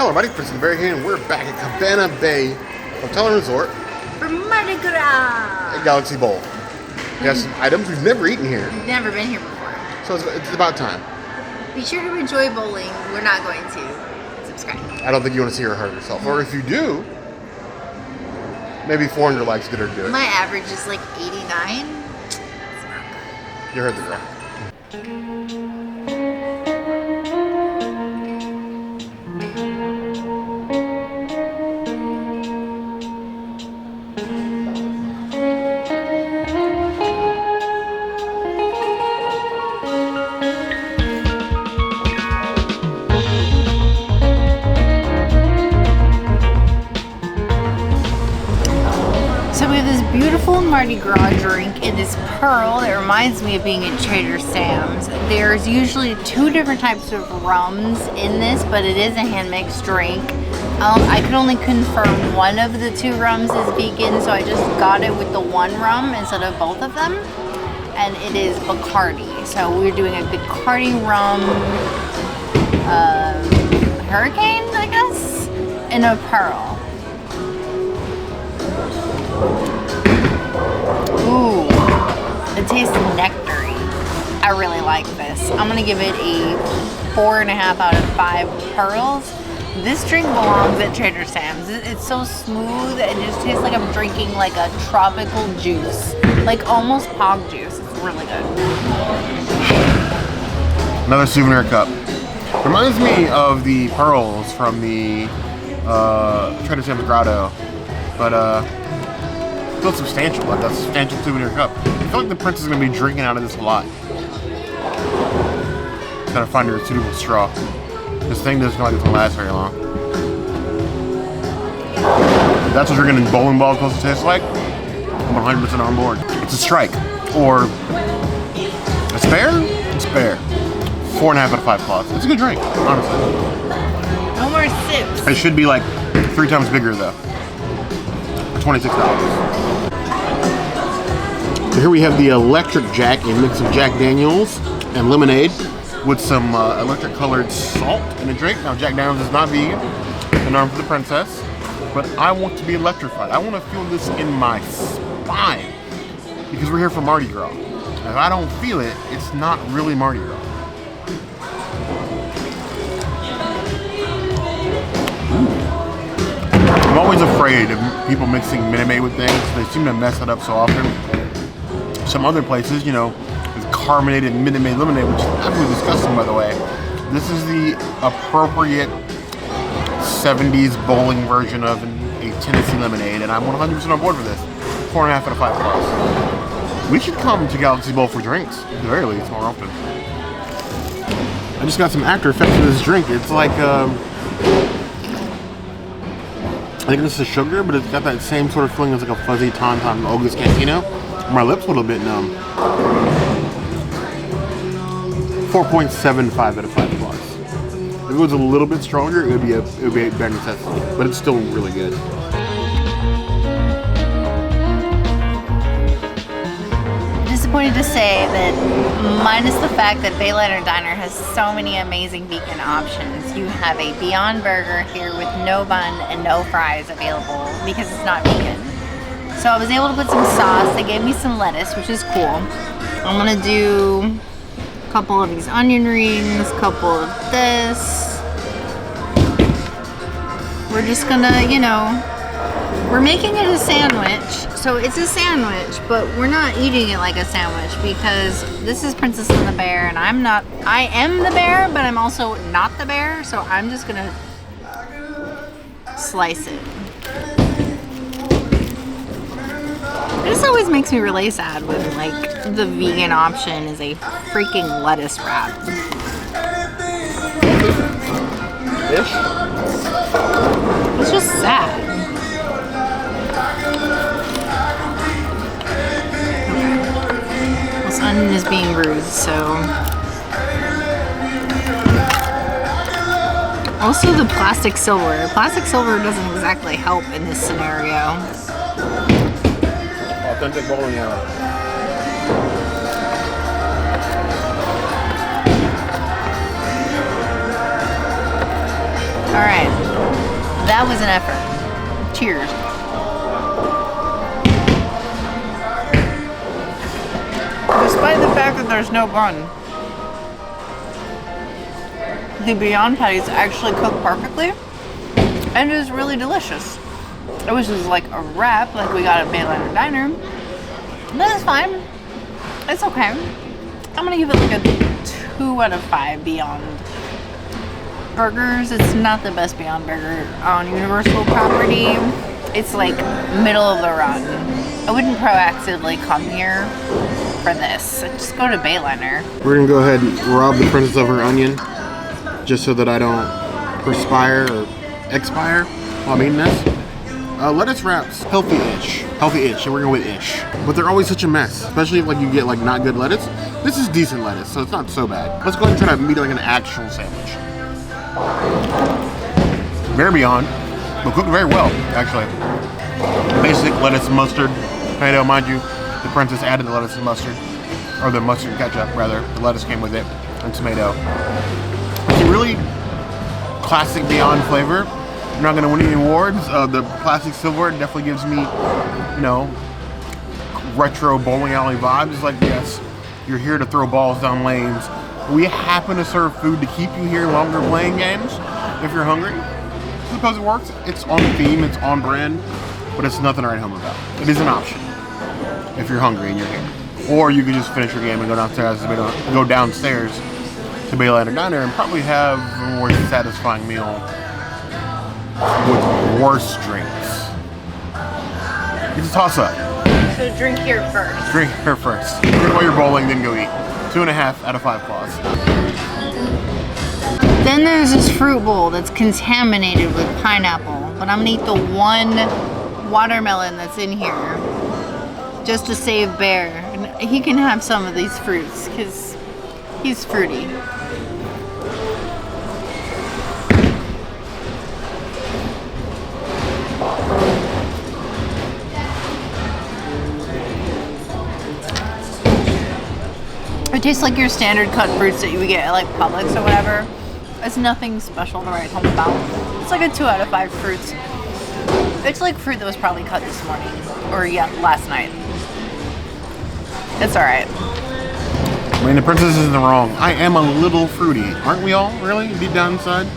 Hello everybody, Prince Barry here, and we're back at Cabana Bay Hotel and Resort for Mardi Gras at Galaxy Bowl. We have some items we've never eaten here. We've never been here before. So it's about time. Be sure to enjoy bowling. We're not going to. Subscribe. I don't think you want to see her hurt herself. Or if you do, maybe 400 likes get her to do it. My average is like 89. You heard the girl. So we have this beautiful Mardi Gras drink in this pearl that reminds me of being at Trader Sam's. There's usually two different types of rums in this, but it is a hand-mixed drink. I could only confirm one of the two rums is vegan, so I just got it with the one rum instead of both of them. And it is Bacardi. So we're doing a Bacardi rum hurricane, I guess, in a pearl. Ooh, it tastes nectary. I really like this. I'm gonna give it a 4.5 out of 5 pearls. This drink belongs at Trader Sam's. It's so smooth and it just tastes like I'm drinking like a tropical juice, like almost pog juice. It's really good. Another souvenir cup. Reminds me of the pearls from the Trader Sam's Grotto, but still substantial, like a substantial souvenir cup. I feel like the prince is going to be drinking out of this a lot. Gotta find her a suitable straw. This thing doesn't feel like it's going to last very long. If that's what drinking in bowling ball is supposed to taste like, I'm 100% on board. It's a strike. Or a spare? A spare. 4.5 out of 5 claws. It's a good drink, honestly. No more sips. It should be like 3 times bigger though. $26. So here we have the Electric Jack, a mix of Jack Daniels and lemonade with some electric colored salt in a drink. Now Jack Daniels is not vegan, an arm for the princess, but I want to be electrified. I want to feel this in my spine because we're here for Mardi Gras. If I don't feel it, it's not really Mardi Gras. I'm always afraid of people mixing Minute Maid with things. They seem to mess it up so often. Some other places, you know, with carbonated Minute Maid lemonade, which is absolutely disgusting, by the way. This is the appropriate 70s bowling version of a Tennessee lemonade, and I'm 100% on board for this. 4.5 out of 5 plus. We should come to Galaxy Bowl for drinks, at the very least, more often. I just got some after effects of this drink. It's like, I think this is sugar, but it's got that same sort of feeling as like a fuzzy Tauntaun Oga's Cantina. My lips a little bit numb. 4.75 out of 5 plus. If it was a little bit stronger, it would be a better necessity, but it's still really good. Disappointed to say that minus the fact that Bayliner Diner has so many amazing vegan options, you have a Beyond Burger here with no bun and no fries available because it's not vegan. So I was able to put some sauce. They gave me some lettuce, which is cool. I'm gonna do a couple of these onion rings, a couple of this. We're just gonna, you know, we're making it a sandwich. So it's a sandwich, but we're not eating it like a sandwich because this is Princess and the Bear, and I am the bear, but I'm also not the bear, so I'm just gonna slice it. It just always makes me really sad when, like, the vegan option is a freaking lettuce wrap. Fish? It's just sad. This onion is being bruised, so. Also the plastic silver. Plastic silver doesn't exactly help in this scenario. Authentic bowling alley. All right, that was an effort. Cheers. Despite the fact that there's no bun, the Beyond patties actually cook perfectly and is really delicious. It was just like a wrap like we got at Bayliner Diner. But it's fine. It's okay. I'm gonna give it like a 2 out of 5 Beyond burgers. It's not the best Beyond burger on Universal property. It's like middle of the run. I wouldn't proactively come here for this. Just go to Bayliner. We're gonna go ahead and rob the princess of her onion, just so that I don't perspire or expire while I'm eating this. Lettuce wraps, healthy-ish, so we're going with ish. But they're always such a mess, especially if like you get like not good lettuce. This is decent lettuce, so it's not so bad. Let's go ahead and try to meet like an actual sandwich. Very Beyond, but cooked very well, actually. Basic lettuce and mustard, tomato, mind you. The princess added the lettuce and mustard, or the mustard and ketchup rather. The lettuce came with it, and tomato. It's a really classic Beyond flavor. I'm not going to win any awards. The plastic silverware definitely gives me, you know, retro bowling alley vibes. It's like, yes, you're here to throw balls down lanes. We happen to serve food to keep you here longer playing games if you're hungry. I suppose it works. It's on theme, it's on brand, but it's nothing to write home about. It is an option if you're hungry and you're here. Or you can just finish your game and go downstairs to Bayliner Diner and probably have a more satisfying meal with worse drinks. It's a toss-up. So drink here first. Drink here first. Drink while you're bowling, then go eat. 2.5 out of 5 claws. Then there's this fruit bowl that's contaminated with pineapple, but I'm gonna eat the one watermelon that's in here just to save Bear. And he can have some of these fruits because he's fruity. It tastes like your standard cut fruits that you would get at like Publix or whatever. It's nothing special to write home about. It's like a 2 out of 5 fruits. It's like fruit that was probably cut this morning or last night. It's alright. I mean, the princess isn't wrong. I am a little fruity. Aren't we all, really? Deep down inside?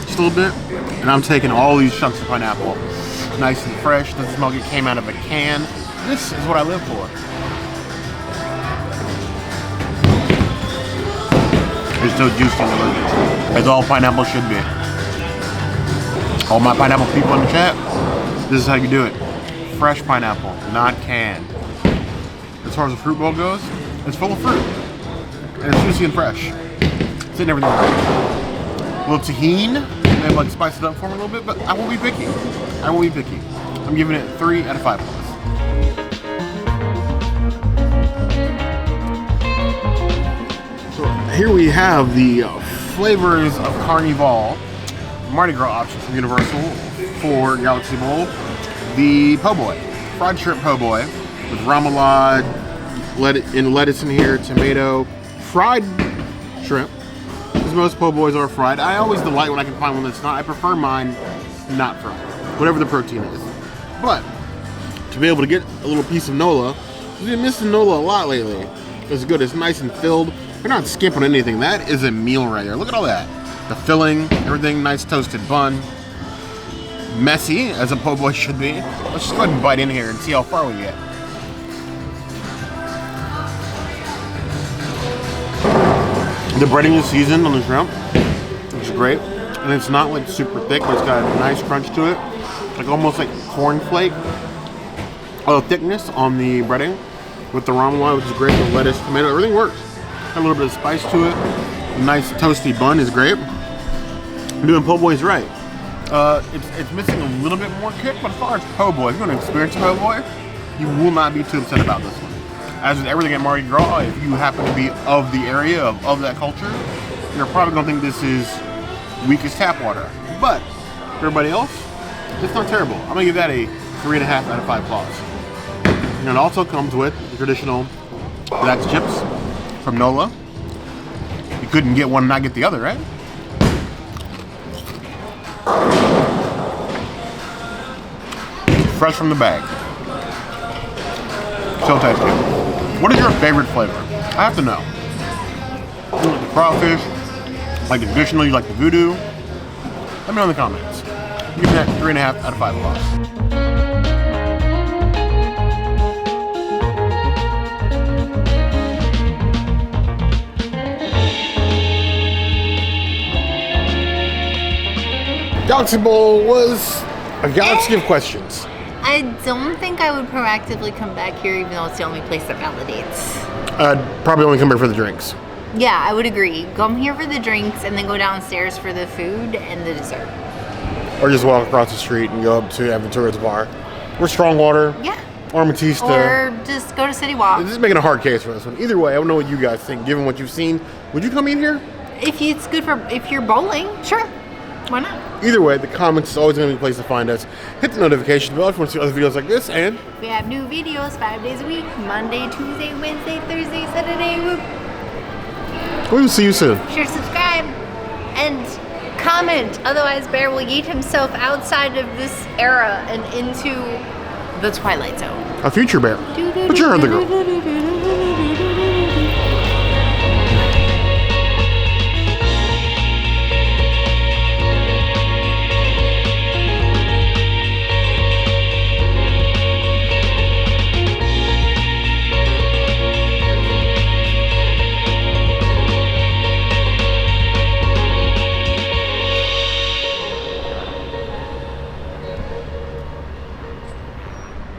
Just a little bit? And I'm taking all these chunks of pineapple. Nice and fresh. Doesn't smell like it came out of a can. This is what I live for. It's so juicy and delicious. As all pineapple should be. All my pineapple people in the chat, this is how you do it. Fresh pineapple, not canned. As far as the fruit bowl goes, it's full of fruit. And it's juicy and fresh. It's hitting everything right. A little tahini, maybe like spice it up for me a little bit, but I won't be picky. I won't be picky. I'm giving it 3 out of 5 plus. Here we have the flavors of Carnival, Mardi Gras option from Universal for Galaxy Bowl. The po' boy, fried shrimp po' boy with remoulade, lettuce in here, tomato, fried shrimp. Because most po' boys are fried. I always delight when I can find one that's not. I prefer mine not fried, whatever the protein is. But to be able to get a little piece of Nola, we've been missing Nola a lot lately. It's good. It's nice and filled. We're not skimping anything. That is a meal right there. Look at all that. The filling, everything, nice toasted bun. Messy, as a po' boy should be. Let's just go ahead and bite in here and see how far we get. The breading is seasoned on the shrimp, which is great. And it's not like super thick, but it's got a nice crunch to it. Like almost like cornflake. Thickness on the breading with the remoulade, which is great. The lettuce, tomato, everything works. Got a little bit of spice to it. A nice toasty bun is great. I'm doing po' boys right. It's missing a little bit more kick, but as far as po' boy, if you're going to experience a po' boy, you will not be too upset about this one. As with everything at Mardi Gras, if you happen to be of the area, of that culture, you're probably going to think this is weak as tap water. But for everybody else, it's not terrible. I'm going to give that a 3.5 out of 5 claws. And it also comes with the traditional black chips from Nola. You couldn't get one and not get the other, right? Fresh from the bag. So tasty. What is your favorite flavor? I have to know. You like the crawfish? Like the traditional? You like the voodoo? Let me know in the comments. Give me that 3.5 out of 5 bucks. Galaxy Bowl was a galaxy of questions. I don't think I would proactively come back here, even though it's the only place that validates. I'd probably only come here for the drinks. Yeah, I would agree. Come here for the drinks and then go downstairs for the food and the dessert. Or just walk across the street and go up to Aventura's bar. Or Strongwater. Yeah. Or Matista. Or just go to City Walk. This is making a hard case for this one. Either way, I don't know what you guys think, given what you've seen. Would you come in here? If it's good for, if you're bowling, sure. Why not? Either way, the comments is always going to be a place to find us. Hit the notification bell if you want to see other videos like this, and we have new videos 5 days a week. Monday, Tuesday, Wednesday, Thursday, Saturday. we will see you soon. Sure, subscribe and comment. Otherwise, Bear will yeet himself outside of this era and into the Twilight Zone. A future bear. But you heard the girl.